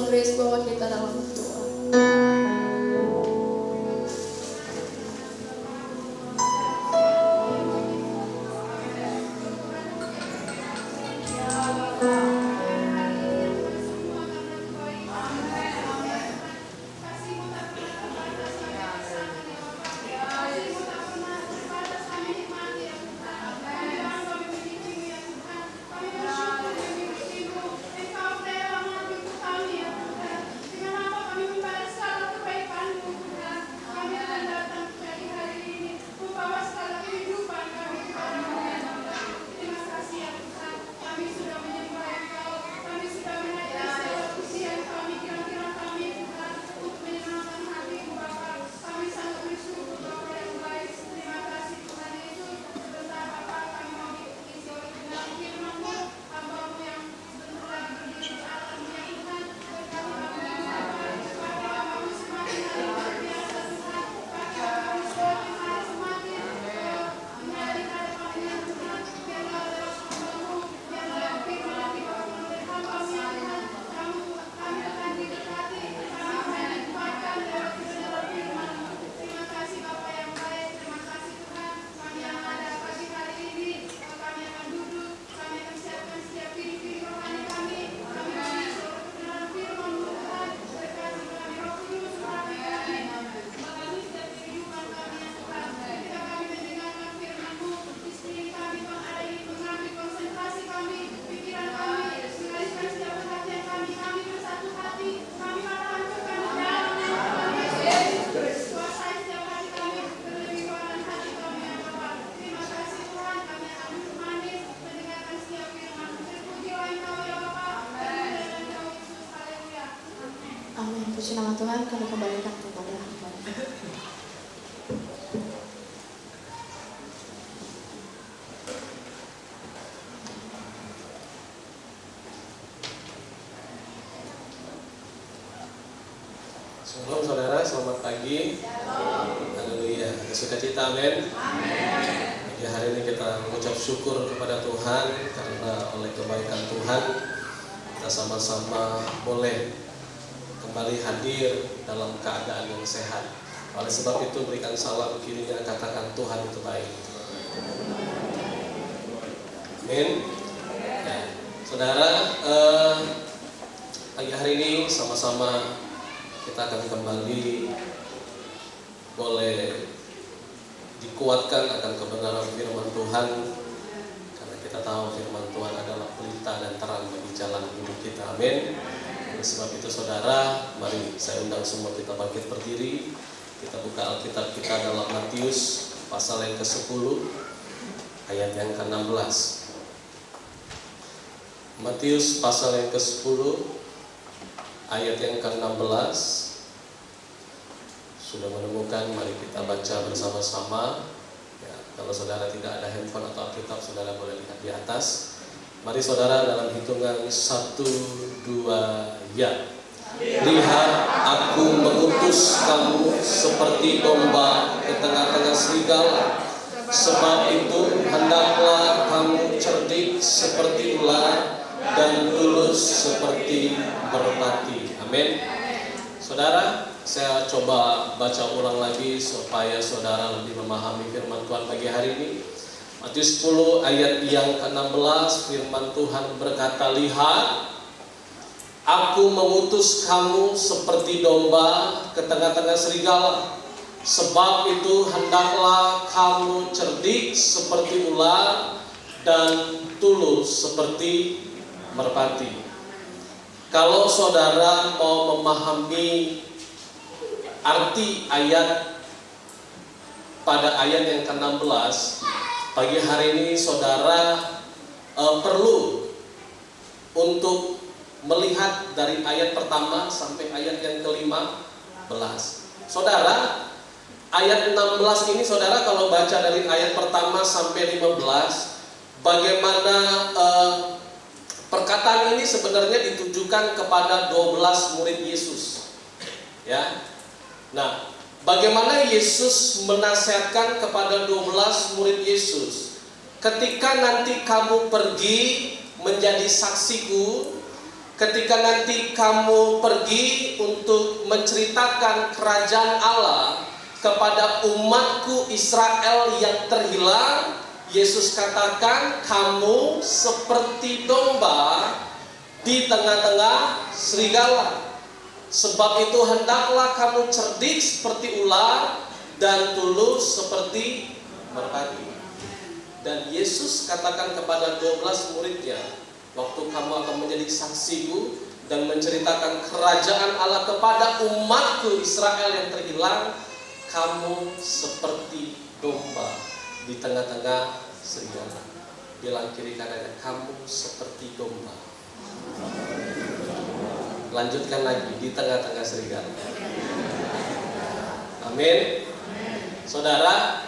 Bang Grace bawa kita dalam doa. Puji nama Tuhan, kami kembalikan kepada hamba. Shalom saudara, selamat pagi. Haleluya, sukacita, amin. Pagi hari ini kita mengucap syukur kepada Tuhan karena oleh kebaikan Tuhan kita sama-sama boleh kembali hadir dalam keadaan yang sehat. Oleh sebab itu berikan salam kirinya, katakan Tuhan itu baik. Amin. Ya. Saudara, pagi hari ini sama-sama kita akan kembali boleh dikuatkan akan kebenaran firman Tuhan, karena kita tahu firman Tuhan adalah pelita dan terang bagi jalan hidup kita. Amin. Oleh sebab itu saudara, mari saya undang semua kita bangkit berdiri. Kita buka Alkitab kita dalam Matius pasal yang ke-10 ayat yang ke-16. Matius pasal yang ke-10 ayat yang ke-16. Sudah menemukan, mari kita baca bersama-sama ya. Kalau saudara tidak ada handphone atau Alkitab, saudara boleh lihat di atas. Mari saudara, dalam hitungan 1, 2, ya. Lihat, aku mengutus kamu seperti domba ke tengah-tengah serigala. Sebab itu hendaklah kamu cerdik seperti ular dan tulus seperti merpati. Amin. Saudara, saya coba baca ulang lagi supaya saudara lebih memahami firman Tuhan pagi hari ini. Matius 10 ayat yang ke-16, firman Tuhan berkata, lihat, aku mengutus kamu seperti domba ke tengah-tengah serigala. Sebab itu hendaklah kamu cerdik seperti ular dan tulus seperti merpati. Kalau saudara mau memahami arti ayat pada ayat yang ke-16, pagi hari ini saudara perlu untuk melihat dari ayat pertama sampai ayat yang ke-15. Saudara, ayat 16 ini saudara kalau baca dari ayat pertama sampai 15, bagaimana perkataan ini sebenarnya ditujukan kepada 12 murid Yesus. Ya. Nah, bagaimana Yesus menasihatkan kepada 12 murid Yesus, ketika nanti kamu pergi menjadi saksiku ketika nanti kamu pergi untuk menceritakan kerajaan Allah kepada umatku Israel yang terhilang, Yesus katakan kamu seperti domba di tengah-tengah serigala. Sebab itu hendaklah kamu cerdik seperti ular dan tulus seperti merpati. Dan Yesus katakan kepada 12 muridnya, waktu kamu akan menjadi saksiku dan menceritakan kerajaan Allah kepada umatku Israel yang terhilang, kamu seperti domba di tengah-tengah serigala. Bilang kiri kanannya, kamu seperti domba. Lanjutkan lagi, di tengah-tengah serigala. Amin. Saudara,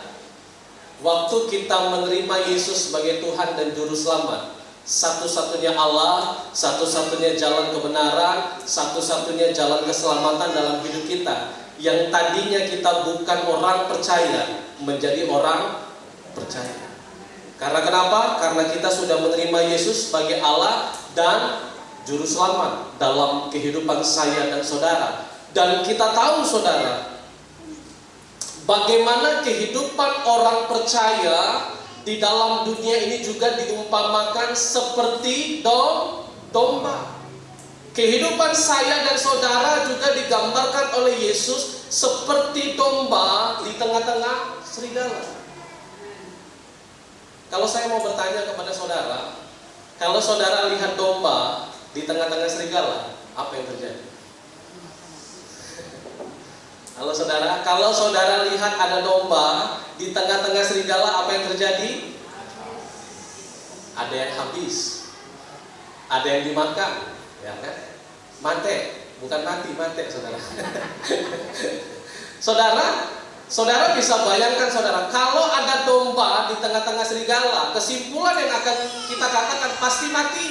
waktu kita menerima Yesus sebagai Tuhan dan Juru Selamat, satu-satunya Allah, satu-satunya jalan kebenaran, satu-satunya jalan keselamatan dalam hidup kita. Yang tadinya kita bukan orang percaya, menjadi orang percaya. Karena kenapa? Karena kita sudah menerima Yesus sebagai Allah dan Juru Selamat dalam kehidupan saya dan saudara. Dan kita tahu saudara, bagaimana kehidupan orang percaya di dalam dunia ini juga diumpamakan seperti domba. Kehidupan saya dan saudara juga digambarkan oleh Yesus seperti domba di tengah-tengah serigala. Kalau saya mau bertanya kepada saudara, kalau saudara lihat domba di tengah-tengah serigala, apa yang terjadi? Kalau saudara lihat ada domba di tengah-tengah serigala, apa yang terjadi? Ada yang habis, ada yang dimakan, ya kan? Mate, bukan mati, mate, saudara. Saudara bisa bayangkan saudara, kalau ada domba di tengah-tengah serigala, kesimpulan yang akan kita katakan pasti mati.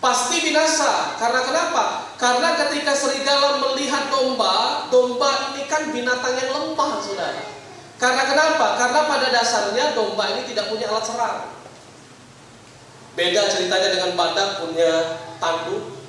Pasti binasa. Karena kenapa? Karena ketika serigala melihat domba ini kan binatang yang lemah, saudara. Karena kenapa? Karena pada dasarnya domba ini tidak punya alat serang. Beda ceritanya dengan badak punya tanduk,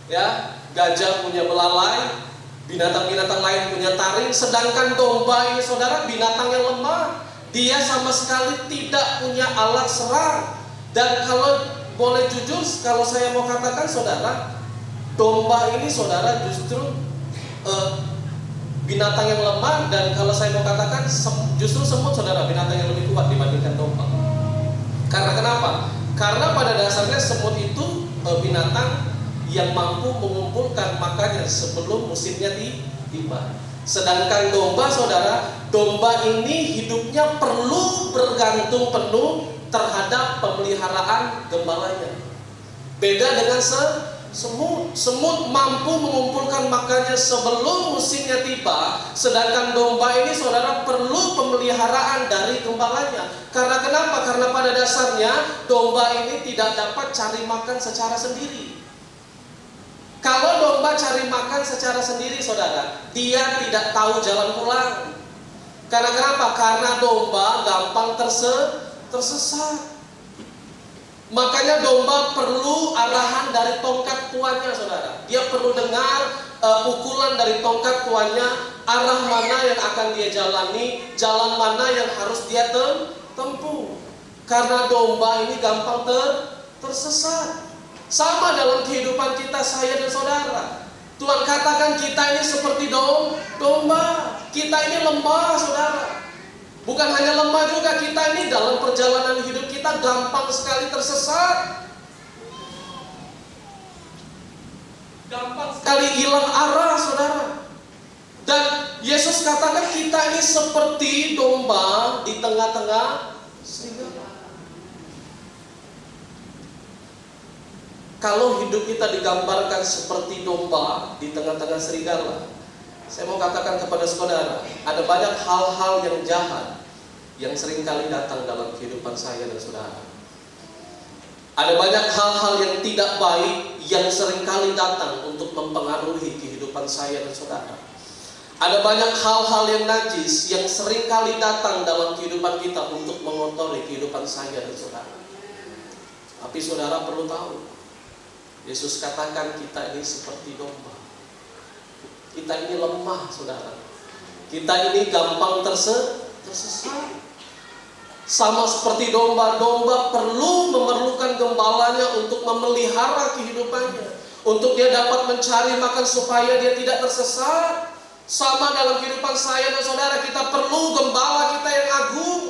ya, gajah punya belalai, binatang-binatang lain punya taring. Sedangkan domba ini, saudara, binatang yang lemah. Dia sama sekali tidak punya alat serang. Dan kalau boleh jujur, kalau saya mau katakan saudara, domba ini saudara justru binatang yang lemah. Dan kalau saya mau katakan justru semut saudara, binatang yang lebih kuat dibandingkan domba. Karena kenapa? Karena pada dasarnya semut itu binatang yang mampu mengumpulkan makannya sebelum musimnya tiba. Sedangkan domba saudara, domba ini hidupnya perlu bergantung penuh terhadap pemeliharaan gembalanya. Beda dengan semut. Semut mampu mengumpulkan makannya sebelum musimnya tiba. Sedangkan domba ini saudara perlu pemeliharaan dari gembalanya. Karena kenapa? Karena pada dasarnya domba ini tidak dapat cari makan secara sendiri. Kalau domba cari makan secara sendiri saudara, dia tidak tahu jalan pulang. Karena kenapa? Karena domba gampang tersesat. Makanya domba perlu arahan dari tongkat tuannya, saudara. Dia perlu dengar pukulan dari tongkat tuannya, arah mana yang akan dia jalani, jalan mana yang harus dia tempuh. Karena domba ini gampang tersesat. Sama dalam kehidupan kita, saya dan saudara. Tuhan katakan kita ini seperti domba. Kita ini lemah, saudara. Bukan hanya lemah juga, kita ini dalam perjalanan hidup kita gampang sekali tersesat. Gampang sekali hilang arah, saudara. Dan Yesus katakan kita ini seperti domba di tengah-tengah serigala. Kalau hidup kita digambarkan seperti domba di tengah-tengah serigala, saya mau katakan kepada saudara, ada banyak hal-hal yang jahat yang seringkali datang dalam kehidupan saya dan saudara. Ada banyak hal-hal yang tidak baik yang seringkali datang untuk mempengaruhi kehidupan saya dan saudara. Ada banyak hal-hal yang najis yang seringkali datang dalam kehidupan kita untuk mengotori kehidupan saya dan saudara. Tapi saudara perlu tahu, Yesus katakan kita ini seperti domba. Kita ini lemah, saudara. Kita ini gampang tersesat. Sama seperti domba perlu memerlukan gembalanya untuk memelihara kehidupannya, untuk dia dapat mencari makan supaya dia tidak tersesat. Sama dalam kehidupan saya dan saudara, kita perlu gembala kita yang agung.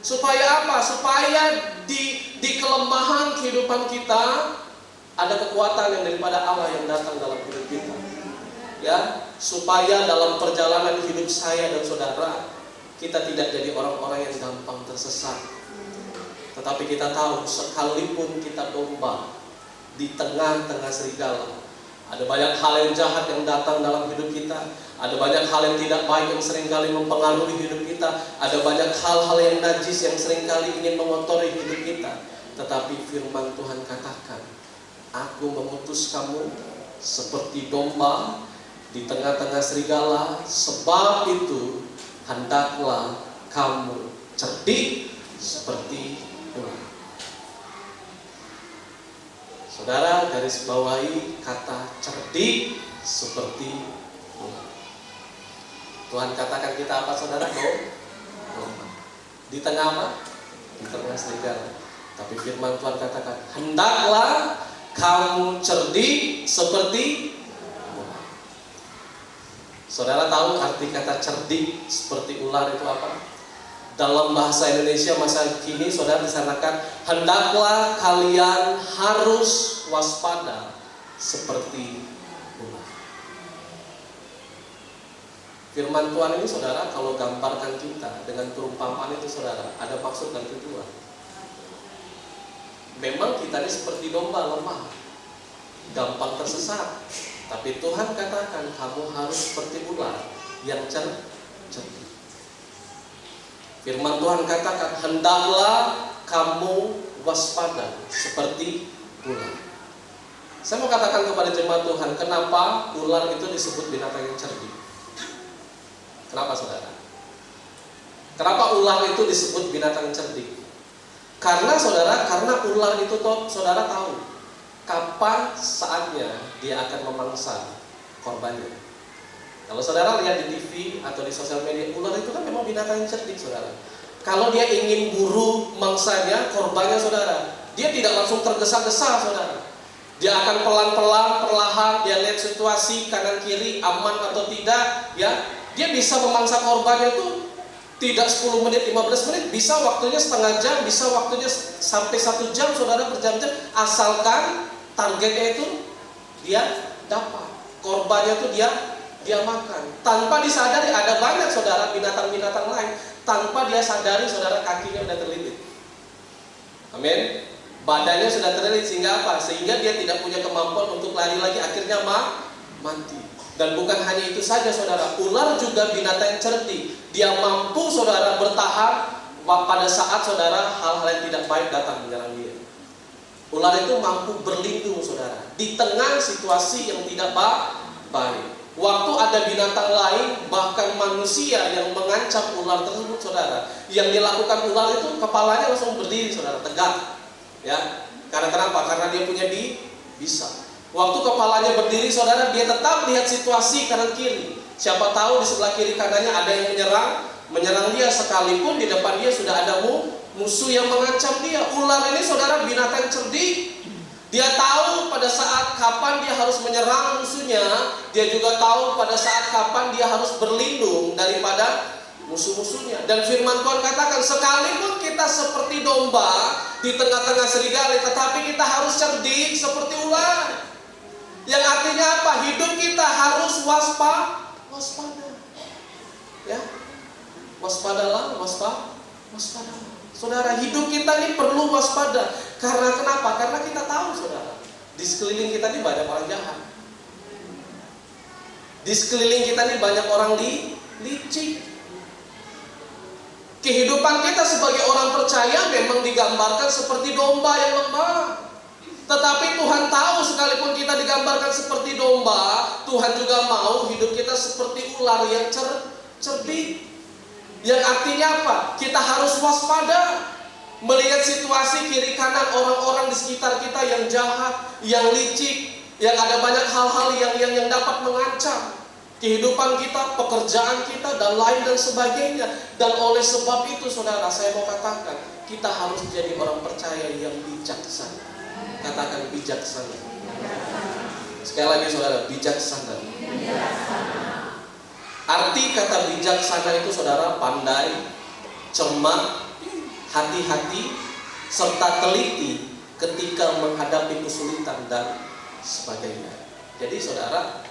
Supaya apa? Supaya di kelemahan kehidupan kita ada kekuatan yang daripada Allah yang datang dalam hidup kita. Ya, supaya dalam perjalanan hidup saya dan saudara, kita tidak jadi orang-orang yang gampang tersesat. Tetapi kita tahu, sekalipun kita domba di tengah-tengah serigala, ada banyak hal yang jahat yang datang dalam hidup kita. Ada banyak hal yang tidak baik yang seringkali mempengaruhi hidup kita. Ada banyak hal-hal yang najis yang seringkali ingin mengotori hidup kita. Tetapi firman Tuhan katakan, aku mengutus kamu seperti domba di tengah-tengah serigala. Sebab itu hendaklah kamu cerdik seperti ular. Saudara, garis bawahi kata cerdik seperti ular. Tuhan katakan kita apa, saudara? Domba. Di tengah apa? Di tengah serigala. Tapi firman Tuhan katakan, hendaklah kamu cerdik seperti ular. Saudara tahu arti kata cerdik seperti ular itu apa? Dalam bahasa Indonesia masa kini, saudara disanakan, hendaklah kalian harus waspada seperti ular. Firman Tuhan ini, saudara, kalau gambarkan kita dengan perumpamaan itu, saudara, ada maksud dan tujuan. Memang kita ini seperti domba lemah, gampang tersesat. Tapi Tuhan katakan, kamu harus seperti ular yang cerdik. Firman Tuhan katakan, hendaklah kamu waspada seperti ular. Saya mau katakan kepada jemaat Tuhan, kenapa ular itu disebut binatang yang cerdik? Kenapa, saudara? Kenapa ular itu disebut binatang yang cerdik? Karena saudara, karena ular itu saudara tahu kapan saatnya dia akan memangsa korbannya. Kalau saudara lihat di TV atau di sosial media, ular itu kan memang binatang yang cerdik, saudara. Kalau dia ingin buru mangsanya, korbannya, saudara, dia tidak langsung tergesa-gesa, saudara. Dia akan pelan-pelan, perlahan, dia lihat situasi kanan kiri aman atau tidak, ya. Dia bisa memangsa korbannya itu tidak 10 menit, 15 menit, bisa waktunya setengah jam, bisa waktunya sampai 1 jam, saudara, berjam-jam, asalkan targetnya itu dia dapat. Korbannya itu dia makan. Tanpa disadari, ada banyak, saudara, binatang-binatang lain, tanpa dia sadari, saudara, kakinya sudah terlilit. Amin. Badannya sudah terlilit, sehingga apa? Sehingga dia tidak punya kemampuan untuk lari lagi, akhirnya mati. Dan bukan hanya itu saja, saudara, ular juga binatang yang cerdik. Dia mampu, saudara, bertahan pada saat, saudara, hal-hal yang tidak baik datang menyerang dia. Ular itu mampu berlindung, saudara, di tengah situasi yang tidak baik. Waktu ada binatang lain, bahkan manusia yang mengancam ular tersebut, saudara, yang dilakukan ular itu kepalanya langsung berdiri, saudara, tegak. Ya, karena kenapa? Karena dia punya bisa. Waktu kepalanya berdiri, saudara, dia tetap lihat situasi kanan kiri. Siapa tahu di sebelah kiri kanannya ada yang menyerang dia, sekalipun di depan dia sudah ada musuh yang mengancam dia. Ular ini, saudara, binatang cerdik. Dia tahu pada saat kapan dia harus menyerang musuhnya. Dia juga tahu pada saat kapan dia harus berlindung daripada musuh-musuhnya. Dan firman Tuhan katakan, sekalipun kita seperti domba di tengah-tengah serigala, tetapi kita harus cerdik seperti ular. Yang artinya apa? Hidup kita harus waspada. Ya, waspadalah. Saudara, hidup kita ini perlu waspada. Karena kenapa? Karena kita tahu, saudara, di sekeliling kita ini banyak orang jahat. Di sekeliling kita ini banyak orang licik. Kehidupan kita sebagai orang percaya memang digambarkan seperti domba yang lemah. Tetapi Tuhan tahu, sekalipun kita digambarkan seperti domba, Tuhan juga mau hidup kita seperti ular yang cerdik. Yang artinya apa? Kita harus waspada, melihat situasi kiri kanan orang-orang di sekitar kita yang jahat, yang licik, yang ada banyak hal-hal yang dapat mengancam kehidupan kita, pekerjaan kita, dan lain dan sebagainya. Dan oleh sebab itu saudara, saya mau katakan, kita harus jadi orang percaya yang bijaksana. Katakan bijaksana. Sekali lagi saudara, bijaksana. Arti kata bijaksana itu saudara, pandai, cermat, hati-hati, serta teliti ketika menghadapi kesulitan dan sebagainya. Jadi saudara,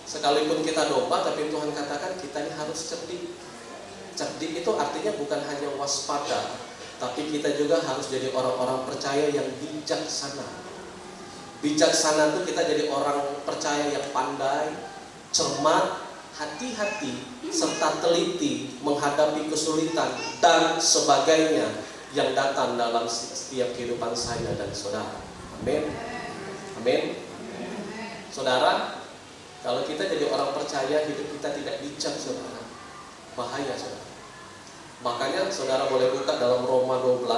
sekalipun kita domba, tapi Tuhan katakan kita ini harus cerdik. Cerdik itu artinya bukan hanya waspada, tapi kita juga harus jadi orang-orang percaya yang bijaksana. Bijaksana itu kita jadi orang percaya yang pandai, cermat, hati-hati, serta teliti menghadapi kesulitan dan sebagainya yang datang dalam setiap kehidupan saya dan saudara. Amin. Amin. Saudara, kalau kita jadi orang percaya, hidup kita tidak bijak saudara, bahaya saudara. Makanya saudara boleh buka dalam Roma 12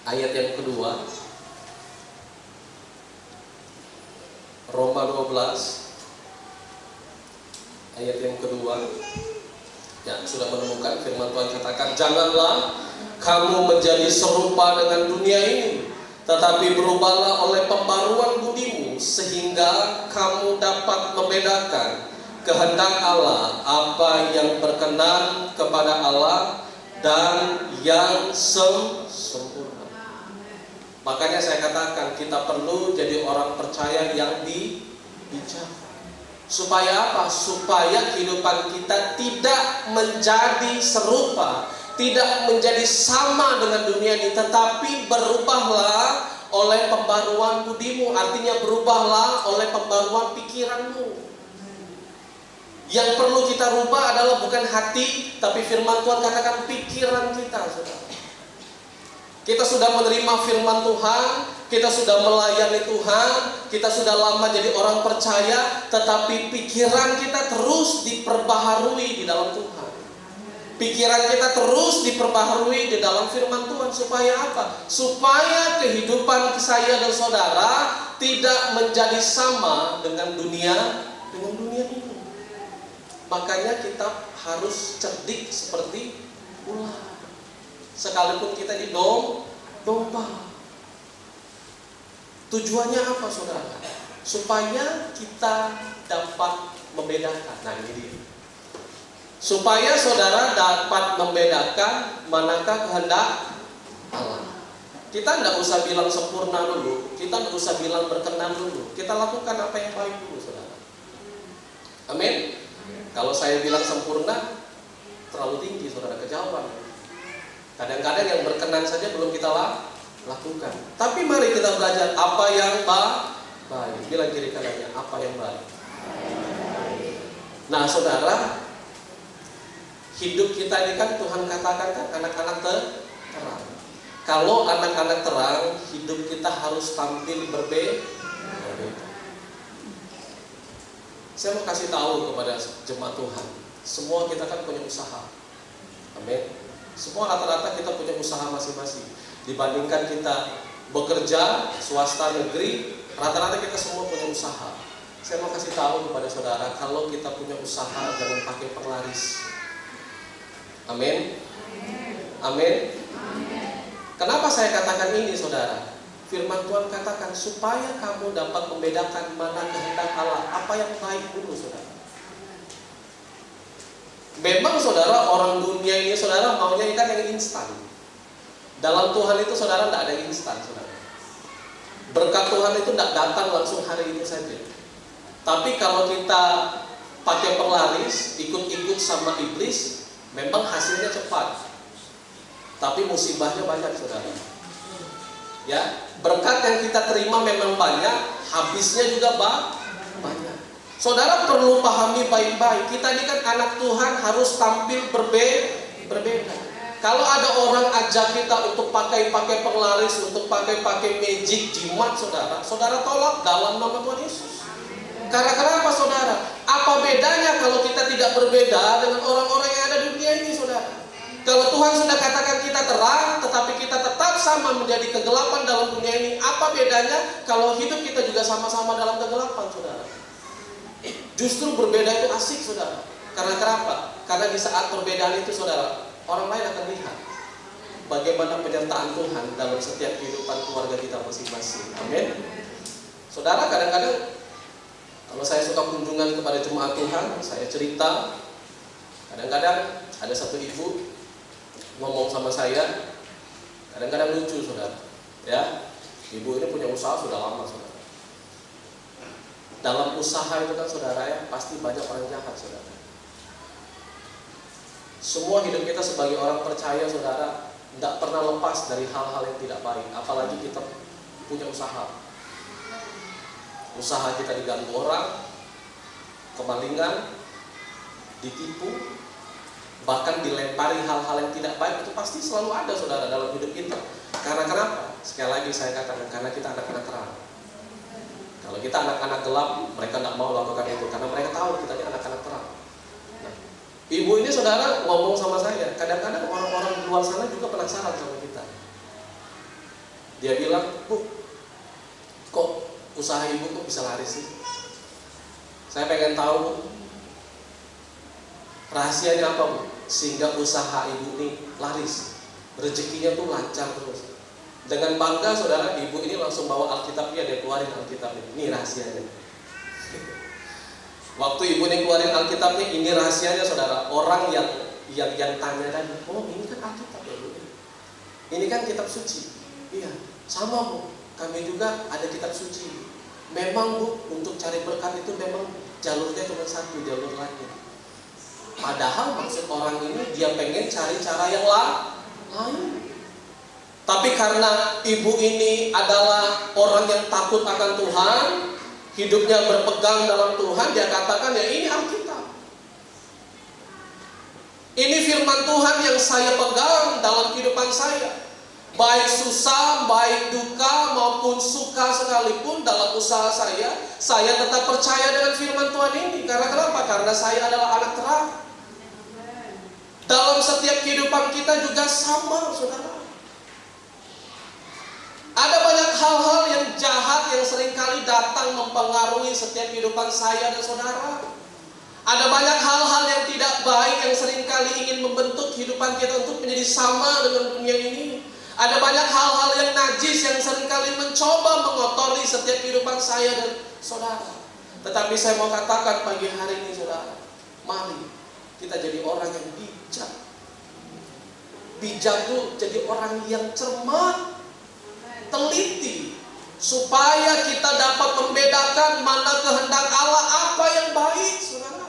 ayat yang kedua. Roma 12 ayat yang kedua. Ya, sudah menemukan firman Tuhan katakan, janganlah kamu menjadi serupa dengan dunia ini, tetapi berubahlah oleh pembaruan budimu, sehingga kamu dapat membedakan kehendak Allah, apa yang berkenan kepada Allah dan yang sempurna. Makanya saya katakan kita perlu jadi orang percaya yang bijak. Supaya apa? Supaya kehidupan kita tidak menjadi serupa, tidak menjadi sama dengan dunia ini, tetapi berubahlah oleh pembaruan budimu. Artinya berubahlah oleh pembaruan pikiranmu. Yang perlu kita rubah adalah bukan hati, tapi firman Tuhan katakan pikiran kita, saudara. Kita sudah menerima firman Tuhan, kita sudah melayani Tuhan, kita sudah lama jadi orang percaya, tetapi pikiran kita terus diperbaharui di dalam Tuhan. Pikiran kita terus diperbaharui di dalam firman Tuhan. Supaya apa? Supaya kehidupan saya dan saudara tidak menjadi sama dengan dunia ini. Makanya kita harus cerdik seperti ular. Sekalipun kita di domba. Tujuannya apa saudara? Supaya kita dapat membedakan. Nah ini dia. Supaya saudara dapat membedakan manakah kehendak Allah. Kita tidak usah bilang sempurna dulu, kita tidak usah bilang berkenan dulu. Kita lakukan apa yang baik dulu saudara. Amin. Kalau saya bilang sempurna, terlalu tinggi saudara, kejauhan. Kadang-kadang yang berkenan saja belum kita lakukan. Tapi mari kita belajar apa yang baik. Bilang kiri kanannya, apa yang baik. Nah saudara, hidup kita ini kan Tuhan katakan kan anak-anak terang. Kalau anak-anak terang, hidup kita harus tampil berbeda. Saya mau kasih tahu kepada jemaat Tuhan, semua kita kan punya usaha. Amin. Semua rata-rata kita punya usaha masing-masing. Dibandingkan kita bekerja swasta negeri, rata-rata kita semua punya usaha. Saya mau kasih tahu kepada saudara, kalau kita punya usaha jangan pakai penglaris. Amin. Amin. Kenapa saya katakan ini saudara? Firman Tuhan katakan supaya kamu dapat membedakan mana kehendak Allah, apa yang baik dulu saudara. Memang saudara, orang dunia ini saudara maunya ikan yang instan. Dalam Tuhan itu saudara tidak ada instan saudara. Berkat Tuhan itu tidak datang langsung hari ini saja. Tapi kalau kita pakai penglaris, ikut-ikut sama iblis, memang hasilnya cepat. Tapi musibahnya banyak saudara. Ya, berkat yang kita terima memang banyak, habisnya juga banyak. Saudara perlu pahami baik-baik, kita ini kan anak Tuhan harus tampil berbeda. Kalau ada orang ajak kita untuk pakai penglaris, untuk pakai magic, jimat, saudara tolak dalam nama Tuhan Yesus. Karena kenapa saudara? Apa bedanya kalau kita tidak berbeda dengan orang-orang yang ada di dunia ini saudara? Kalau Tuhan sudah katakan kita terang, tetapi kita tetap sama menjadi kegelapan dalam dunia ini, apa bedanya kalau hidup kita juga sama-sama dalam kegelapan, saudara? Justru berbeda itu asik, saudara. Karena kenapa? Karena di saat perbedaan itu, saudara, orang lain akan lihat bagaimana penyertaan Tuhan dalam setiap kehidupan keluarga kita masing-masing. Amin. Saudara, kadang-kadang kalau saya suka kunjungan kepada jemaat Tuhan, saya cerita. Kadang-kadang ada satu ibu ngomong sama saya, kadang-kadang lucu, saudara. Ya, ibu ini punya usaha sudah lama, saudara. Dalam usaha itu kan, saudara, ya, pasti banyak orang jahat, saudara. Semua hidup kita sebagai orang percaya, saudara, tidak pernah lepas dari hal-hal yang tidak baik. Apalagi kita punya usaha. Usaha kita diganggu orang, kemalingan, ditipu, bahkan dilempari hal-hal yang tidak baik. Itu pasti selalu ada, saudara, dalam hidup kita. Karena kenapa? Sekali lagi saya katakan, karena kita anak-anak terang. Kalau kita anak-anak gelap, mereka tidak mau lakukan itu, karena mereka tahu kita ini anak-anak terang. Nah, ibu ini, saudara, ngomong sama saya, kadang-kadang orang-orang di luar sana juga penasaran sama kita. Dia bilang, "Bu, kok usaha ibu kok bisa laris sih? Saya pengen tahu, Bu, rahasianya apa, Bu, sehingga usaha ibu ini laris, rezekinya tuh lancar terus." Dengan bangga, saudara, ibu ini langsung bawa Alkitabnya, dia keluarin Alkitabnya. Ini rahasianya. Waktu ibu ini keluarin Alkitabnya, ini rahasianya, saudara. Orang yang tanya tadi, "Oh, ini kan Alkitab ya, Bu? Ini kan kitab suci." "Iya, sama, Bu. Kami juga ada kitab suci." "Memang, Bu, untuk cari berkat itu memang jalurnya cuma satu, jalur langit." Padahal maksud orang ini dia pengen cari cara yang lain. Tapi karena ibu ini adalah orang yang takut akan Tuhan, hidupnya berpegang dalam Tuhan, dia katakan, ya ini Alkitab. Ini firman Tuhan yang saya pegang dalam kehidupan saya. Baik susah, baik duka, maupun suka sekalipun dalam usaha saya tetap percaya dengan firman Tuhan ini. Karena kenapa? Karena saya adalah anak terang. Dalam setiap kehidupan kita juga sama, saudara. Ada banyak hal-hal yang jahat yang seringkali datang mempengaruhi setiap kehidupan saya dan saudara. Ada banyak hal-hal yang tidak baik yang seringkali ingin membentuk kehidupan kita untuk menjadi sama dengan dunia ini. Ada banyak hal-hal yang najis yang seringkali mencoba mengotori setiap kehidupan saya dan saudara. Tetapi saya mau katakan pagi hari ini, saudara, mari kita jadi orang yang bijak. Bijak itu jadi orang yang cermat, teliti, supaya kita dapat membedakan mana kehendak Allah, apa yang baik, saudara.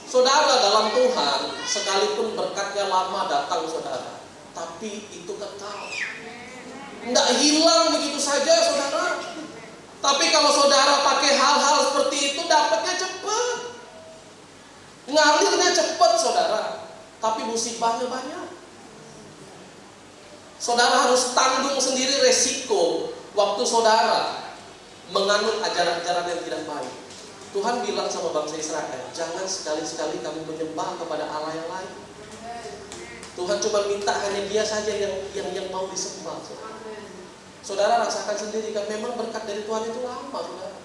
Saudara, dalam Tuhan, sekalipun berkatnya lama datang, saudara, tapi itu kekal, tidak hilang begitu saja, saudara. Tapi kalau saudara pakai hal-hal seperti itu, dapatnya cepat, ngalirnya cepat, saudara. Tapi musibahnya banyak. Saudara harus tanggung sendiri resiko waktu saudara menganut ajaran-ajaran yang tidak baik. Tuhan bilang sama bangsa Israel, jangan sekali-sekali kamu menyembah kepada Allah yang lain. Tuhan cuma minta hanya Dia saja yang mau disembah. Saudara rasakan sendiri kan, memang berkat dari Tuhan itu lama, saudara.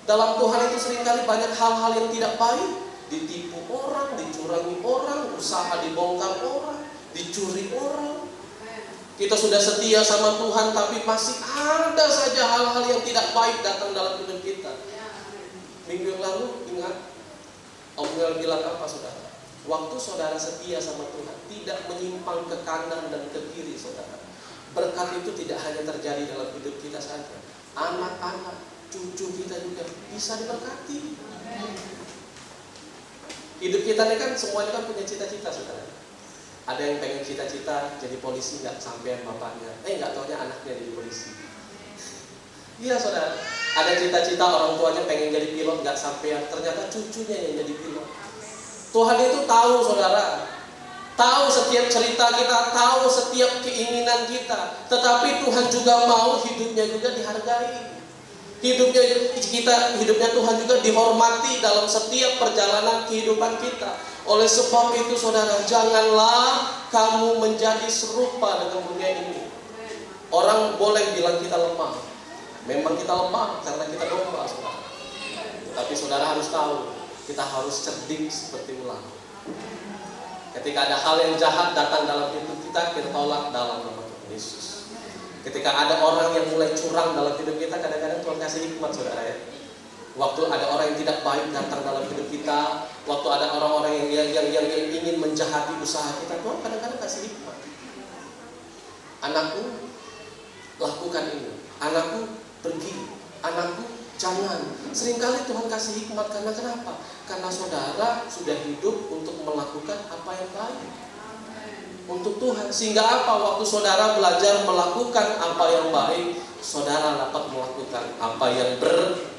Dalam Tuhan itu seringkali banyak hal-hal yang tidak baik, ditipu orang, dicurangi orang, usaha dibongkar orang, dicuri orang. Kita sudah setia sama Tuhan, tapi masih ada saja hal-hal yang tidak baik datang dalam hidup kita. Minggu yang lalu, ingat Om Noel bilang apa, saudara? Waktu saudara setia sama Tuhan, tidak menyimpang ke kanan dan ke kiri, saudara, berkat itu tidak hanya terjadi dalam hidup kita saja. Anak-anak, cucu kita juga bisa diberkati. Hidup kita ini kan semuanya kan punya cita-cita, saudara. Ada yang pengen cita-cita jadi polisi, nggak sampean bapaknya, nggak taunya anaknya jadi polisi. Iya, saudara. Ada cita-cita orang tuanya pengen jadi pilot, nggak sampean, ternyata cucunya yang jadi pilot. Tuhan itu tahu, saudara, tahu setiap cerita kita, tahu setiap keinginan kita. Tetapi Tuhan juga mau hidupnya juga dihargai. Hidupnya Tuhan juga dihormati dalam setiap perjalanan kehidupan kita. Oleh sebab itu saudara, janganlah kamu menjadi serupa dengan dunia ini. Orang boleh bilang kita lemah. Memang kita lemah karena kita domba, saudara. Tapi saudara harus tahu, kita harus cerdik seperti ular. Ketika ada hal yang jahat datang dalam hidup kita, kita tolak dalam nama Tuhan Yesus. Ketika ada orang yang mulai curang dalam hidup kita, kadang-kadang Tuhan kasih hikmat, saudara ya. Waktu ada orang yang tidak baik datang dalam hidup kita, waktu ada orang-orang yang ingin menjahati usaha kita, Tuhan kadang-kadang kasih hikmat. Anakku, lakukan ini. Anakku, pergi. Anakku, jangan. Seringkali Tuhan kasih hikmat karena kenapa? Karena saudara sudah hidup untuk melakukan apa yang baik untuk Tuhan. Sehingga apa? Waktu saudara belajar melakukan apa yang baik, saudara dapat melakukan apa yang berkenan.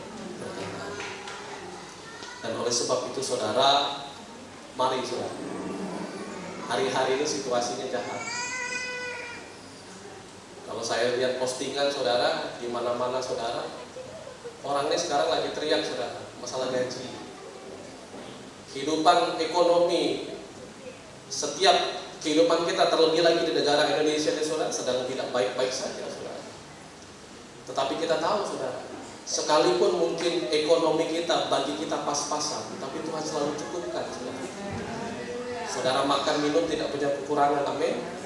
Dan oleh sebab itu saudara, mari saudara, hari-hari ini situasinya jahat. Kalau saya lihat postingan saudara, di mana-mana saudara, orangnya sekarang lagi teriak saudara, masalah gaji. Kehidupan ekonomi, setiap kehidupan kita, terlebih lagi di negara Indonesia ini saudara, sedang tidak baik-baik saja saudara. Tetapi kita tahu saudara, sekalipun mungkin ekonomi kita bagi kita pas-pasan, tapi Tuhan selalu cukupkan saudara. Saudara makan minum tidak punya kekurangan, amin.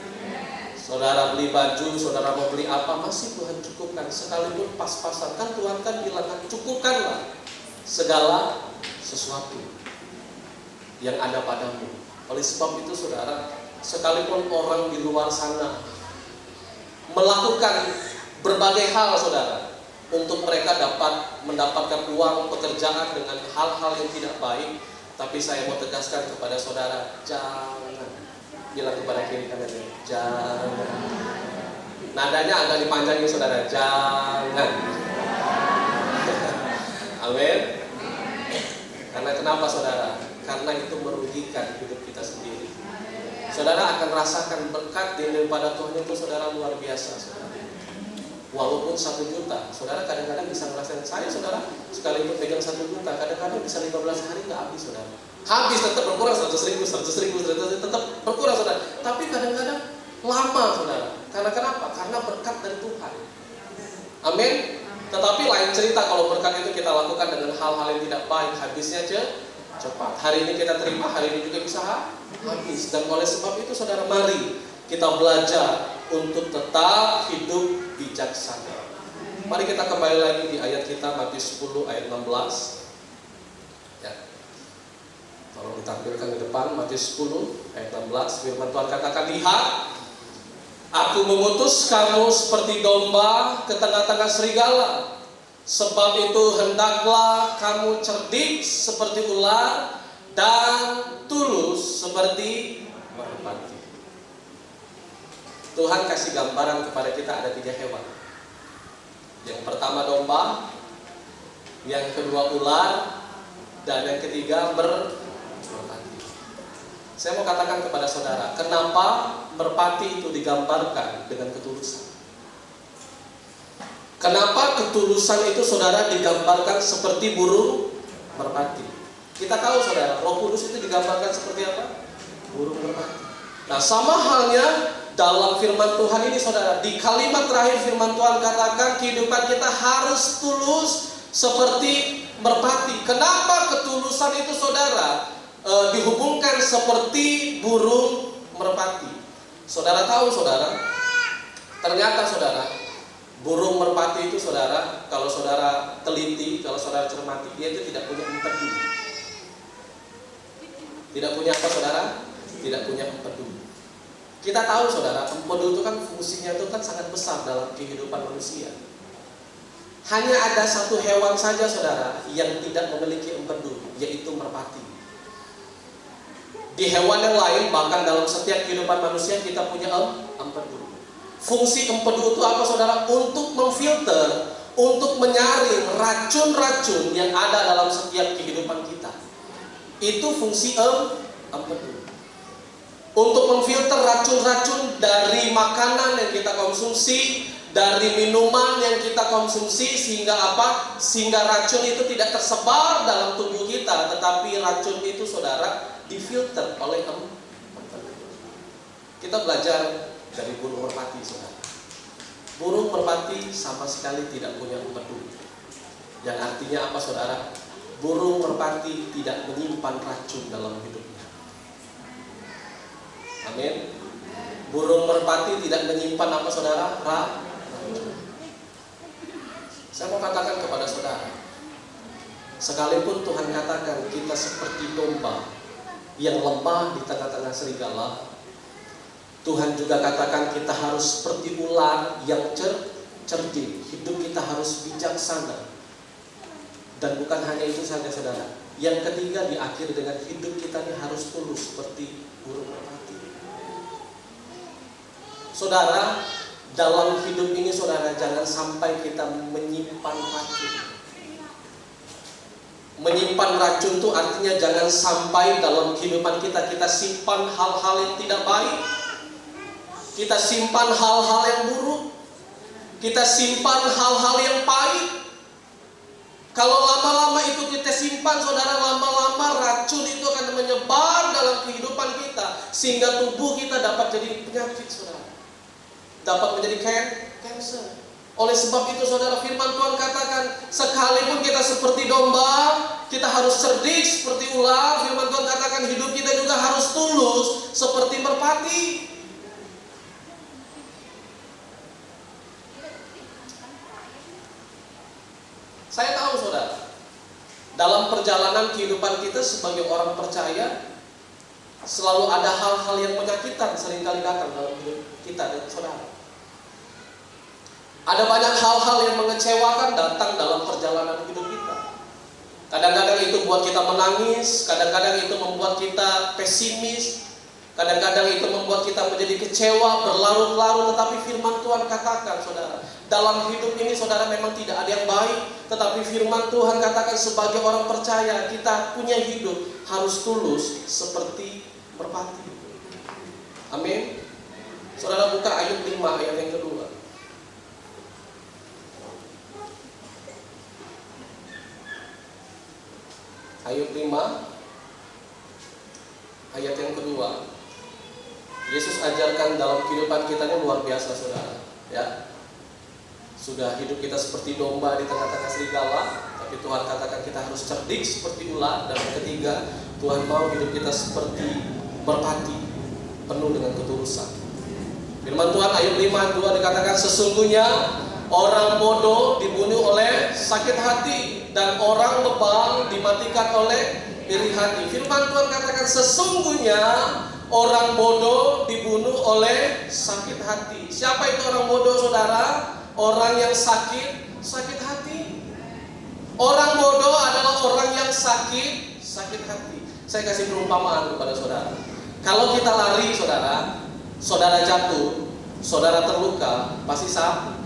Saudara beli baju, saudara mau beli apa, masih Tuhan cukupkan. Sekalipun pas-pasan, kan Tuhan kan bilang, cukupkanlah segala sesuatu yang ada padamu. Oleh sebab itu saudara, sekalipun orang di luar sana melakukan berbagai hal saudara, untuk mereka dapat mendapatkan uang, pekerjaan dengan hal-hal yang tidak baik, tapi saya mau tegaskan kepada saudara, jangan. Bilang kepada kiri kanannya, jangan. Nadanya agak dipanjangin saudara, jangan. Amin. Karena kenapa saudara? Karena itu merugikan hidup kita sendiri. Saudara akan rasakan berkat daripada Tuhan itu saudara luar biasa saudara. Walaupun 1 juta, saudara kadang-kadang bisa ngerasain. Saya saudara, sekalipun pegang 1 juta, kadang-kadang bisa 15 hari nggak habis saudara. Habis tetap berkurang 100.000, tetap berkurang saudara. Tapi kadang-kadang lama saudara. Karena kenapa? Karena berkat dari Tuhan. Amin. Tetapi lain cerita kalau berkat itu kita lakukan dengan hal-hal yang tidak baik, habisnya cepat. Hari ini kita terima, hari ini juga bisa habis. Dan oleh sebab itu saudara, mari kita belajar untuk tetap hidup bijaksana. Mari kita kembali lagi di ayat kita, Matius 10 ayat 16. Ya. Tolong ditampilkan di depan, Matius 10 ayat 16. Firman Tuhan katakan, lihat, aku mengutus kamu seperti domba ke tengah-tengah serigala. Sebab itu hendaklah kamu cerdik seperti ular dan tulus seperti merpati. Tuhan kasih gambaran kepada kita ada 3 hewan. Yang pertama domba, yang kedua ular, dan yang ketiga merpati. Saya mau katakan kepada saudara, kenapa merpati itu digambarkan dengan ketulusan? Kenapa ketulusan itu saudara digambarkan seperti burung merpati? Kita tahu saudara, Roh Kudus itu digambarkan seperti apa? Burung merpati. Nah, sama halnya dalam firman Tuhan ini saudara, di kalimat terakhir firman Tuhan katakan kehidupan kita harus tulus seperti merpati. Kenapa ketulusan itu saudara dihubungkan seperti burung merpati? Saudara tahu saudara, ternyata saudara, burung merpati itu saudara, kalau saudara teliti, kalau saudara cermati, dia itu tidak punya empedu. Tidak punya apa saudara? Tidak punya empedu. Kita tahu saudara, empedu itu kan fungsinya itu kan sangat besar dalam kehidupan manusia. Hanya ada 1 hewan saja saudara yang tidak memiliki empedu, yaitu merpati. Di hewan yang lain, bahkan dalam setiap kehidupan manusia kita punya empedu. Fungsi empedu itu apa saudara? Untuk memfilter, untuk menyaring racun-racun yang ada dalam setiap kehidupan kita. Itu fungsi empedu. Untuk memfilter racun-racun dari makanan yang kita konsumsi, dari minuman yang kita konsumsi, sehingga apa? Sehingga racun itu tidak tersebar dalam tubuh kita, tetapi racun itu saudara difilter oleh empedu. Kita belajar dari burung merpati saudara. Burung merpati sama sekali tidak punya empedu. Yang artinya apa saudara? Burung merpati tidak menyimpan racun dalam hidupnya. Amin. Burung merpati tidak menyimpan apa saudara? Racun. Saya mau katakan kepada saudara, sekalipun Tuhan katakan kita seperti domba yang lemah di tengah-tengah serigala, Tuhan juga katakan kita harus seperti ular yang cerdik. Hidup kita harus bijaksana. Dan bukan hanya itu saja saudara. Yang ketiga, diakhiri dengan hidup kita ini harus tulus seperti burung merpati. Saudara, dalam hidup ini saudara, jangan sampai kita menyimpan racun. Menyimpan racun itu artinya jangan sampai dalam kehidupan kita simpan hal-hal yang tidak baik. Kita simpan hal-hal yang buruk. Kita simpan hal-hal yang pahit. Kalau lama-lama itu kita simpan saudara, lama-lama racun itu akan menyebar dalam kehidupan kita, sehingga tubuh kita dapat jadi penyakit saudara, dapat menjadi cancer. Oleh sebab itu saudara, firman Tuhan katakan, sekalipun kita seperti domba, kita harus cerdik seperti ular. Firman Tuhan katakan hidup kita juga harus tulus seperti merpati. Saya tahu saudara, dalam perjalanan kehidupan kita sebagai orang percaya, selalu ada hal-hal yang menyakitkan seringkali datang dalam hidup kita dan saudara. Ada banyak hal-hal yang mengecewakan datang dalam perjalanan hidup kita. Kadang-kadang itu buat kita menangis, kadang-kadang itu membuat kita pesimis, kadang-kadang itu membuat kita menjadi kecewa, berlarut-larut. Tetapi firman Tuhan katakan saudara, dalam hidup ini saudara memang tidak ada yang baik, tetapi firman Tuhan katakan sebagai orang percaya, kita punya hidup harus tulus seperti merpati. Amin. Saudara buka Ayub 5 ayat yang kedua. Ayub 5 ayat yang kedua. Yesus ajarkan dalam kehidupan kita ini luar biasa saudara, ya. Sudah hidup kita seperti domba di tengah-tengah serigala, tapi Tuhan katakan kita harus cerdik seperti ular. Dan yang ketiga, Tuhan mau hidup kita seperti merpati, penuh dengan ketulusan. Firman Tuhan Ayub 5:2 dikatakan, sesungguhnya orang bodoh dibunuh oleh sakit hati, dan orang bebal dimatikan oleh iri hati. Firman Tuhan katakan sesungguhnya orang bodoh dibunuh oleh sakit hati. Siapa itu orang bodoh saudara? Orang yang sakit hati. Orang bodoh adalah orang yang sakit hati. Saya kasih perumpamaan kepada saudara. Kalau kita lari saudara jatuh, saudara terluka, pasti sakit.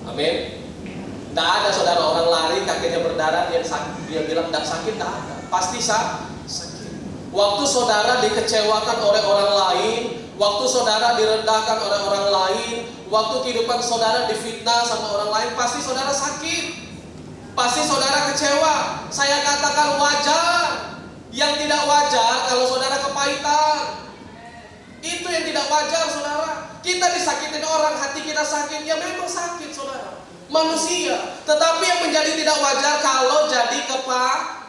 Amin. Tidak ada saudara orang lari kakinya berdarah dia bilang tidak sakit, tidak ada. Pasti sakit. Waktu saudara dikecewakan oleh orang lain, waktu saudara direndahkan oleh orang lain, waktu kehidupan saudara difitnah sama orang lain, pasti saudara sakit. Pasti saudara kecewa. Saya katakan wajar. Yang tidak wajar kalau saudara kepahitan. Itu yang tidak wajar saudara. Kita disakitin orang, hati kita sakit. Ya memang sakit saudara, manusia. Tetapi yang menjadi tidak wajar kalau jadi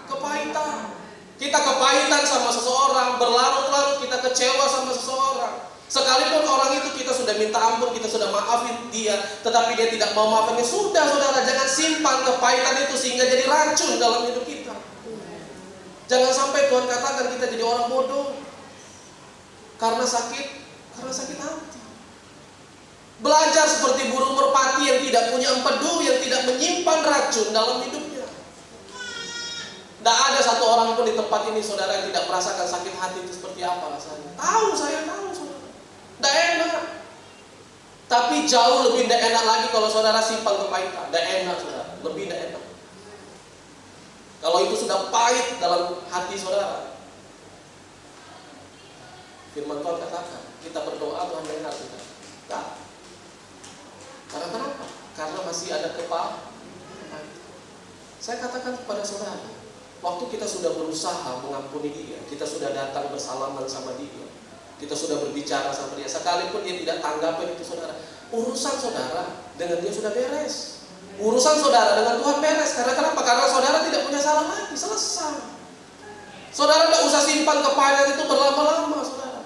kepahitan. Kita kepahitan sama seseorang, berlarut-larut kita kecewa sama seseorang. Sekalipun orang itu kita sudah minta ampun, kita sudah maafin dia, tetapi dia tidak mau maafin. Sudah saudara, jangan simpan kepahitan itu sehingga jadi racun dalam hidup kita. Jangan sampai Tuhan katakan kita jadi orang bodoh karena sakit hati. Belajar seperti burung merpati yang tidak punya empedu, yang tidak menyimpan racun dalam hidupnya. Tidak ada satu orang pun di tempat ini saudara yang tidak merasakan sakit hati itu seperti apa rasanya. Saya tahu saudara. Tidak enak. Tapi jauh lebih tidak enak lagi kalau saudara simpan kepahitan. Tidak enak saudara, lebih tidak enak. Kalau itu sudah pahit dalam hati saudara. Firman Tuhan katakan, kita berdoa Tuhan dengar kita. Karena kenapa? Karena masih ada kepahitan. Saya katakan kepada saudara, waktu kita sudah berusaha mengampuni dia, kita sudah datang bersalaman sama dia, kita sudah berbicara sama dia, sekalipun dia tidak tanggapi itu saudara, urusan saudara dengan dia sudah beres. Urusan saudara dengan Tuhan beres. Karena kenapa? Karena saudara tidak punya salah lagi, selesai. Saudara tidak usah simpan kepahitan itu berlama-lama, saudara.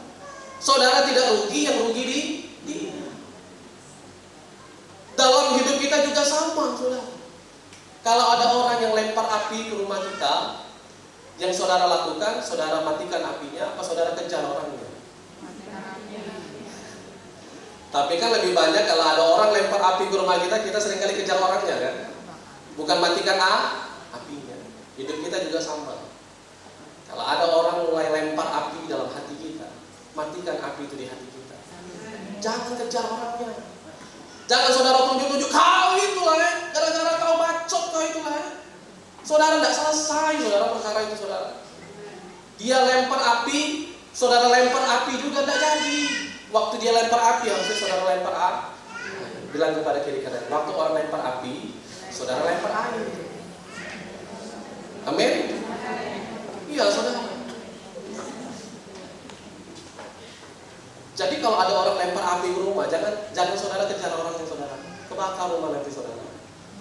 Saudara tidak rugi, yang rugi di dia. Dalam hidup kita juga sama, saudara. Kalau ada orang yang lempar api ke rumah kita, yang saudara lakukan, saudara matikan apinya, apa saudara kejar orangnya? Tapi kan lebih banyak kalau ada orang lempar api ke rumah kita, kita seringkali kejar orangnya kan? Bukan matikan apinya. Hidup kita juga sama. Kalau ada orang mulai lempar api dalam hati kita, matikan api itu di hati kita. Jangan kejar orangnya. Jangan saudara tunjuk-tunjuk, kau itulah ya, gara-gara kau bacot kau itulah ya. Saudara tidak selesai saudara perkara itu saudara. Dia lempar api, saudara lempar api juga tidak jadi. Waktu dia lempar api harusnya saudara lempar api. Bilang kepada kiri kanan, waktu orang lempar api, saudara lempar air. Amin. Iya saudara. Jadi kalau ada orang lempar api ke rumah, jangan saudara kejar orangnya saudara. Kebakar rumah nanti saudara.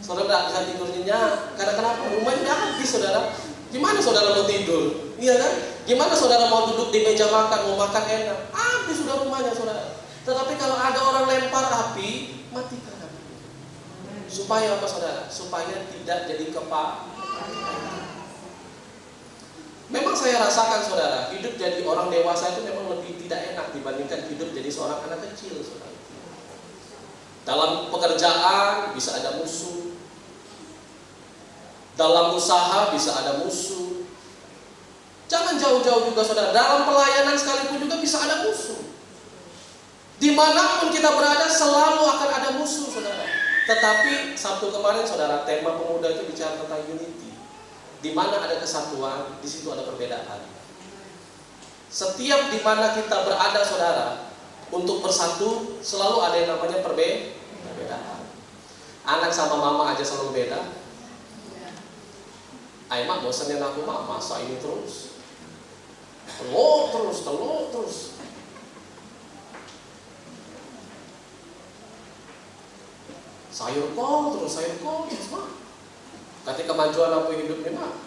Saudara tidak bisa tidur nyenyak. Karena kenapa? Rumahnya udah habis saudara. Gimana saudara mau tidur? Iya kan? Gimana saudara mau duduk di meja makan, mau makan enak? Habis sudah rumahnya saudara. Tetapi kalau ada orang lempar api, matikan api. Supaya apa saudara? Supaya tidak jadi kepahitan. Memang saya rasakan saudara, hidup jadi orang dewasa itu memang lebih tidak enak dibandingkan hidup jadi seorang anak kecil saudara. Dalam pekerjaan bisa ada musuh, dalam usaha bisa ada musuh. Jangan jauh-jauh juga saudara, dalam pelayanan sekalipun juga bisa ada musuh. Dimanapun kita berada selalu akan ada musuh saudara. Tetapi Sabtu kemarin saudara, tema pemuda itu bicara tentang unity. Di mana ada kesatuan, di situ ada perbedaan. Setiap di mana kita berada saudara, untuk bersatu selalu ada yang namanya perbedaan. Anak sama mama aja selalu beda. Ayo mak bosanin aku mak, masa ini terus. Telur terus. Sayur kol terus mak. Ketika kemajuan aku hidup nih mak,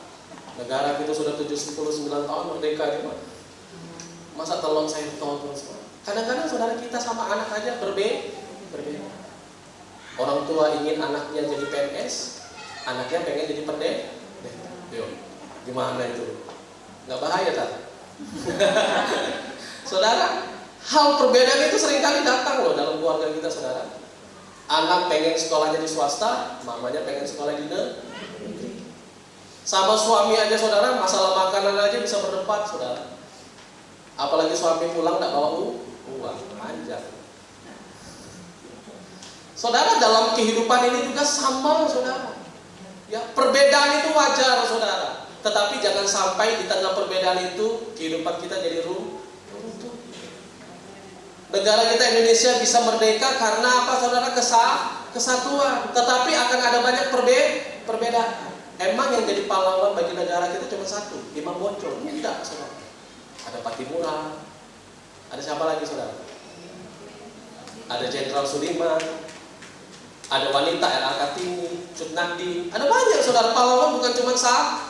negara kita sudah 79 tahun merdeka nih mak. Masa telur sayur kol terus mak. Kadang-kadang saudara kita sama anak aja berbeda. Orang tua ingin anaknya jadi PNS, anaknya pengen jadi pendeta. Yuk, gimana itu? Nggak bahaya tak? Saudara, hal perbedaan itu seringkali datang loh dalam keluarga kita saudara. Anak pengen sekolahnya di swasta, mamanya pengen sekolah di negeri. Sama suami aja saudara, masalah makanan aja bisa berdebat saudara. Apalagi suami pulang tidak bawa uang, panjang. Saudara, dalam kehidupan ini juga sama saudara. Ya, perbedaan itu wajar saudara. Tetapi jangan sampai di tengah perbedaan itu kehidupan kita jadi runtuh. Negara kita Indonesia bisa merdeka karena apa saudara? Kesatuan. Tetapi akan ada banyak perbedaan. Emang yang jadi pahlawan bagi negara kita cuma satu, Imam Bonjol? Tidak saudara. Ada Patimura. Ada siapa lagi saudara? Ada Jenderal Sudirman. Ada wanita R.A. Kartini, Cut Nadi. Ada banyak saudara, pahlawan bukan cuma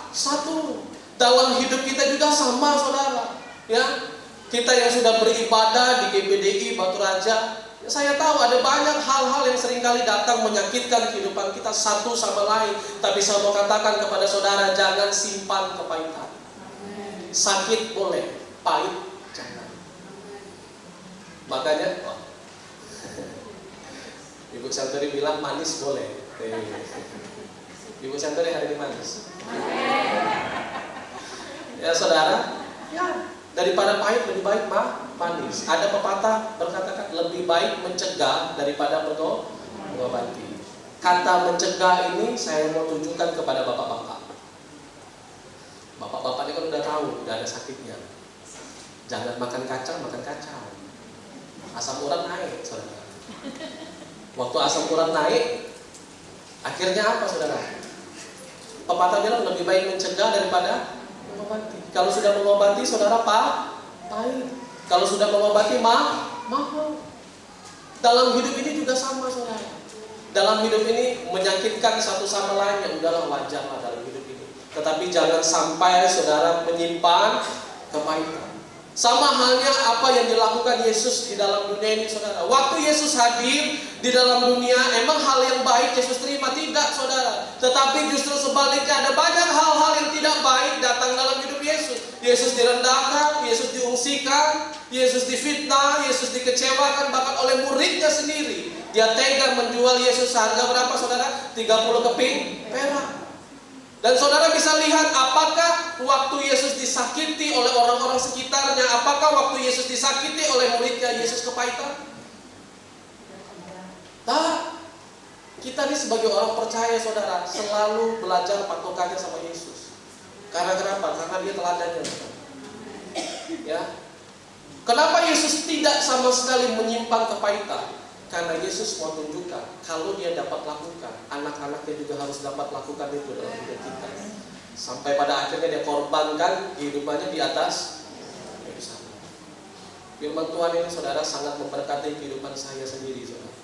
satu. Dalam hidup kita juga sama saudara. Ya, kita yang sudah beribadah di GBDI Batu Raja, ya saya tahu ada banyak hal-hal yang seringkali datang menyakitkan kehidupan kita satu sama lain. Tapi saya mau katakan kepada saudara, jangan simpan kepahitan. Sakit boleh, pahit jangan. Makanya Ibu Santuri bilang manis boleh. Ibu Santuri hari ini manis. Ya saudara, ya daripada pahit lebih baik manis. Ada pepatah berkatakan lebih baik mencegah daripada mengobati. Kata mencegah ini saya mau tunjukkan kepada bapak-bapak. Bapak-bapak ini kan udah tahu, udah ada sakitnya. Jangan makan kacang, makan kacang. Asam urat naik, saudara. Waktu asam urat naik, akhirnya apa saudara? Pepatah bilang lebih baik mencegah daripada mengobati. Kalau sudah mengobati saudara pahit. Kalau sudah mengobati mahal. Dalam hidup ini juga sama saudara. Dalam hidup ini menyakitkan satu sama lain, ya udahlah, wajar lah dalam hidup ini. Tetapi jangan sampai saudara menyimpan kepahitan. Sama halnya apa yang dilakukan Yesus di dalam dunia ini saudara. Waktu Yesus hadir di dalam dunia, emang hal yang baik Yesus terima? Tidak saudara. Tetapi justru sebaliknya, ada banyak hal-hal yang tidak baik datang dalam hidup Yesus. Yesus direndahkan, Yesus diungsikan, Yesus difitnah, Yesus dikecewakan bahkan oleh muridnya sendiri. Dia tega menjual Yesus harga berapa saudara? 30 keping perak. Dan saudara bisa lihat apakah waktu Yesus disakiti oleh orang-orang sekitarnya, apakah waktu Yesus disakiti oleh muridnya Yesus kepahitan? Tak. Kita ini sebagai orang percaya saudara selalu belajar patokannya sama Yesus. Karena kenapa? Karena dia teladannya. Ya. Kenapa Yesus tidak sama sekali menyimpan kepahitan? Karena Yesus mau tunjukkan kalau dia dapat lakukan, anak-anaknya juga harus dapat lakukan itu dalam hidup kita. Sampai pada akhirnya dia korbankan kehidupannya di atas kayu salib. Firman Tuhan ini saudara sangat memberkati kehidupan saya sendiri saudara.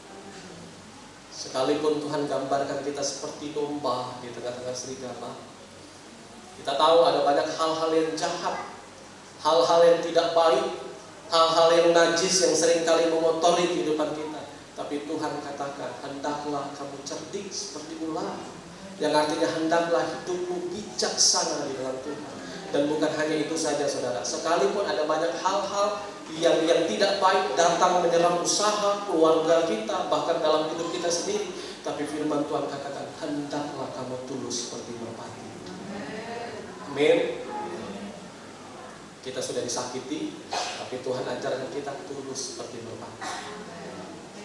Sekalipun Tuhan gambarkan kita seperti domba di tengah-tengah serigala, kita tahu ada banyak hal-hal yang jahat, hal-hal yang tidak baik, hal-hal yang najis yang seringkali mengotori kehidupan kita. Tapi Tuhan katakan, hendaklah kamu cerdik seperti ular. Yang artinya hendaklah hidupmu bijaksana di dalam Tuhan. Dan bukan hanya itu saja saudara. Sekalipun ada banyak hal-hal yang tidak baik datang menyerang usaha, keluarga kita, bahkan dalam hidup kita sendiri. Tapi firman Tuhan katakan, hendaklah kamu tulus seperti merpati. Amin. Kita sudah disakiti, tapi Tuhan ajarkan kita tulus seperti merpati.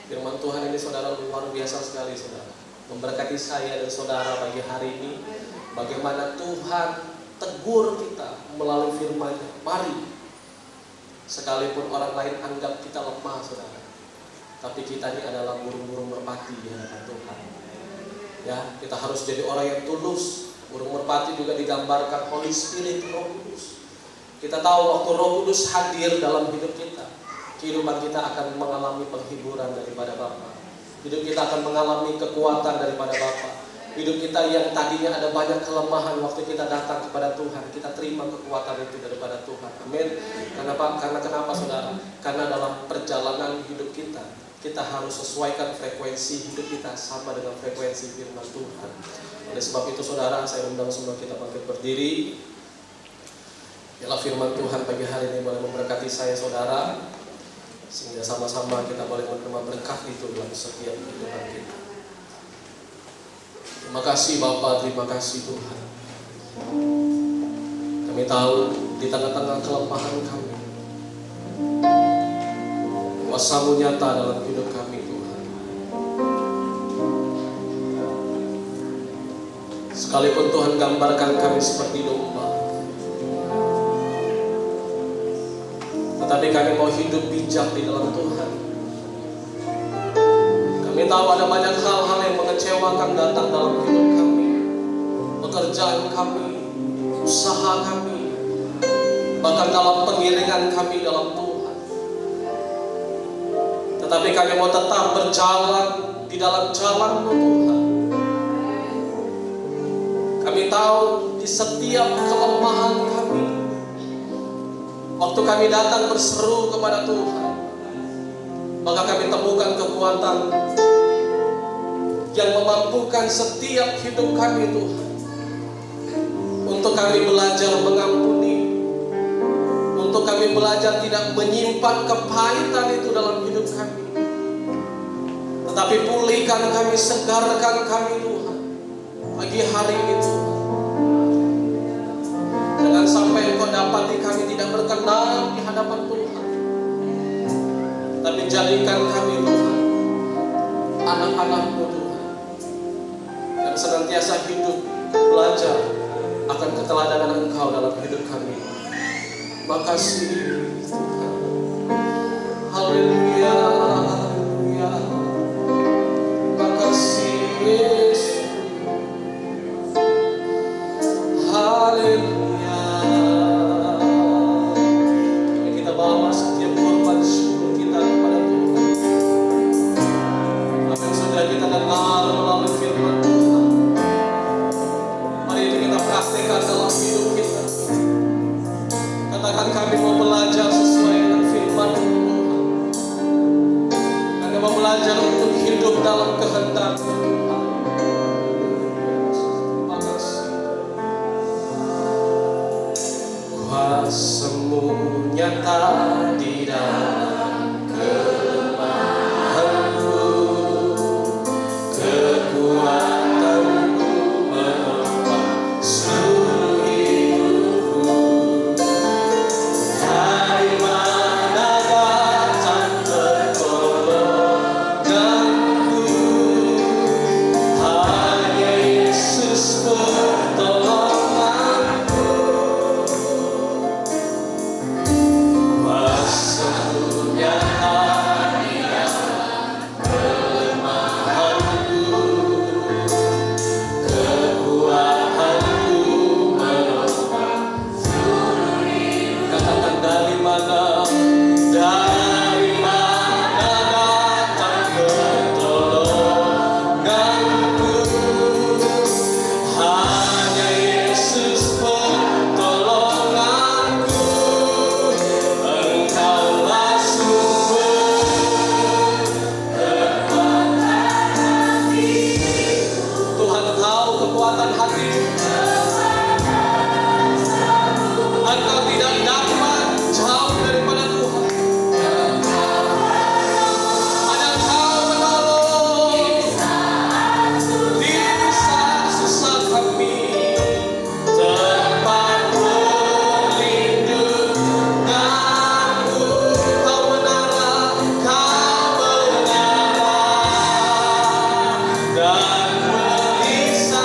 Firman Tuhan ini saudara luar biasa sekali saudara. Memberkati saya dan saudara pagi hari ini. Bagaimana Tuhan tegur kita melalui firman-Nya. Mari, sekalipun orang lain anggap kita lemah saudara, tapi kita ini adalah burung-burung merpati di hadapan Tuhan. Ya, kita harus jadi orang yang tulus. Burung merpati juga digambarkan Holy Spirit, Roh Kudus. Kita tahu waktu Roh Kudus hadir dalam hidup kita, kehidupan kita akan mengalami penghiburan daripada Bapa. Hidup kita akan mengalami kekuatan daripada Bapa. Hidup kita yang tadinya ada banyak kelemahan, waktu kita datang kepada Tuhan, kita terima kekuatan itu daripada Tuhan. Amin. Karena kenapa saudara? Karena dalam perjalanan hidup kita harus sesuaikan frekuensi hidup kita sama dengan frekuensi firman Tuhan. Oleh sebab itu saudara, saya undang semua kita bangkit berdiri. Biarlah firman Tuhan pagi hari ini boleh memberkati saya saudara, sehingga sama-sama kita boleh menerima berkat itu dalam setiap kehidupan kita. Terima kasih Bapa, terima kasih Tuhan. Kami tahu di tengah-tengah kelemahan kami, kuasa-Mu nyata dalam hidup kami Tuhan. Sekalipun Tuhan gambarkan kami seperti domba, tetapi kami mau hidup bijak di dalam Tuhan. Kami tahu ada banyak hal-hal yang mengecewakan datang dalam hidup kami, pekerjaan kami, usaha kami, bahkan dalam pengiringan kami dalam Tuhan. Tetapi kami mau tetap berjalan di dalam jalan-Mu Tuhan. Kami tahu di setiap kelemahan kami, waktu kami datang berseru kepada Tuhan, maka kami temukan kekuatan yang memampukan setiap hidup kami Tuhan. Untuk kami belajar mengampuni, untuk kami belajar tidak menyimpan kepahitan itu dalam hidup kami, tetapi pulihkan kami, segarkan kami Tuhan pagi hari ini Tuhan. Jangan sampai Engkau dapati kami tidak berkenan di hadapan Tuhan, tapi jadikan kami Tuhan anak-anak-Mu Tuhan, yang senantiasa hidup belajar akan keteladanan Engkau dalam hidup kami. Makasih Tuhan. Haleluya, haleluya. Kuasa-Mu nyata di dalam kelemahanku, kekuatan-Mu menopang seluruh hidupku. Dari mana datang pertolonganku? Hanya Yesus pertolonganku. Kuasa-Mu nyata di dalam kelemahanku, kekuatan-Mu menopang seluruh hidup. Katakan dari mana datang pertolonganku? Hanya Yesus pertolonganku. Engkaulah sumber kekuatan hatiku. Tuhan tahu kekuatan hatimu. Engkau tidak dapat jauh daripada Tuhan. Hanya Engkau menolong di saat susah kami. Tempat perlindunganku, Kau menara dan merisai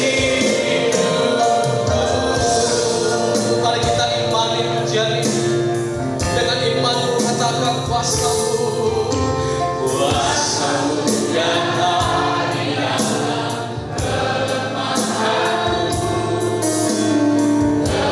hidupku. Mari kita imani pujian ini. Dengan imanmu katakan, kuasa-Mu